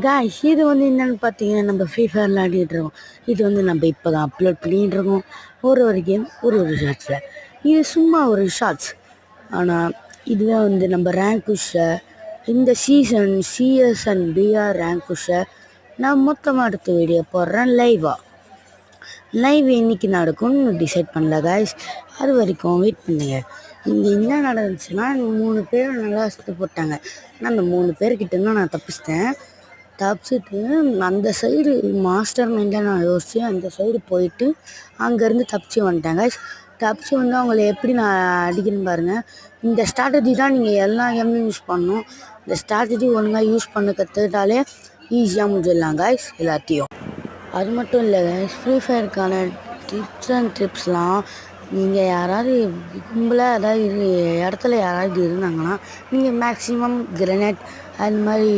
Guys இது வந்து என்னென்னு பார்த்தீங்கன்னா நம்ம ஃப்ரீ ஃபயர் விளையாடிட்டு இருக்கோம். இது வந்து நம்ம இப்போ தான் அப்லோட் பண்ணிகிட்டு இருக்கோம். ஒரு கேம் ஒரு ஷார்ட்ஸில். இது சும்மா ஒரு ஷார்ட்ஸ். ஆனால் இதுதான் வந்து நம்ம ரேங்க்குஷை இந்த சீசன் சிஎஸ் அண்ட் பிஆர் ரேங்க்குஷை நான் மொத்தமாக எடுத்து வீடியோ போடுறேன் லைவாக. லைவ் இன்னைக்கு நடக்கும்னு டிசைட் பண்ணல காய்ஸ். அது வரைக்கும் வெயிட் பண்ணுங்க. இங்கே என்ன நடந்துச்சுன்னா 3 பேர் நல்லா சுற்று போட்டாங்க. ஆனால் அந்த 3 பேர்கிட்ட நான் தப்பிச்சுட்டு அந்த சைடு மாஸ்டர் மைண்டில் நான் யோசித்து அந்த சைடு போயிட்டு அங்கேருந்து தப்பிச்சு வந்துட்டேன் காய்ஸ். தப்பிச்சு வந்து அவங்கள எப்படி நான் அடிக்கிறேன்னு பாருங்கள். இந்த ஸ்ட்ராட்டஜி தான் நீங்கள் எல்லா கேம்லையும் யூஸ் பண்ணணும். இந்த ஸ்ட்ராட்டஜி ஒழுங்காக யூஸ் பண்ண கற்றுக்கிட்டாலே ஈஸியாக முடிஞ்சிடலாம் காய்ஸ் எல்லாத்தையும். அது மட்டும் இல்லை காய்ஸ், ஃப்ரீ ஃபயருக்கான டிப்ஸ் அண்ட் ட்ரிப்ஸ்லாம் நீங்கள் யாராவது கும்பலாக ஏதாவது இடத்துல யாராவது இருந்தாங்கன்னா நீங்கள் மேக்ஸிமம் கிரனேட் அது மாதிரி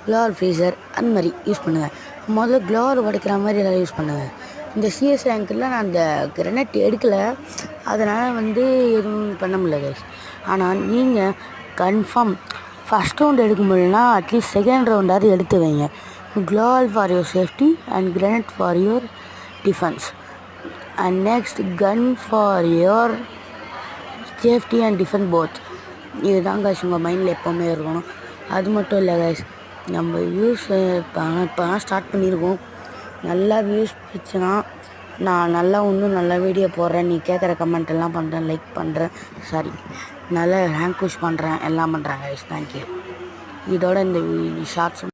க்ளோர் ஃப்ரீசர் அந்த மாதிரி யூஸ் பண்ணுங்கள். முதல்ல க்ளோர் உடைக்கிற மாதிரி எதாவது யூஸ் பண்ணுங்கள். இந்த சிஎஸ் ரேங்க்கில் நான் அந்த கிரனேட் எடுக்கலை, அதனால் வந்து எதுவும் பண்ண முடியல கைஸ். ஆனால் நீங்கள் கன்ஃபார்ம் ஃபஸ்ட் ரவுண்ட் எடுக்க முடியலன்னா அட்லீஸ்ட் செகண்ட் ரவுண்டாவது எடுத்து வைங்க. Gloo for your safety and grenade for your defence and next gun for your safety and defence both. இதுதான் கைஸ் உங்கள் மைண்டில் எப்போவுமே இருக்கணும். அது மட்டும் இல்லை கைஸ், நம்ம வியூஸ் இப்போ தான் ஸ்டார்ட் பண்ணியிருக்கோம். நல்லா வியூஸ் போச்சுன்னா நான் இன்னும் நல்லா வீடியோ போடுறேன். நீ கேட்குற கமெண்ட் எல்லாம் பண்ணுறேன், லைக் பண்ணுறேன், நல்லா ரேங்க் புஷ் பண்ணுறேன், எல்லாம் பண்ணுறேன் கைஸ். தேங்க்யூ. இதோட இந்த ஷார்ட்ஸ்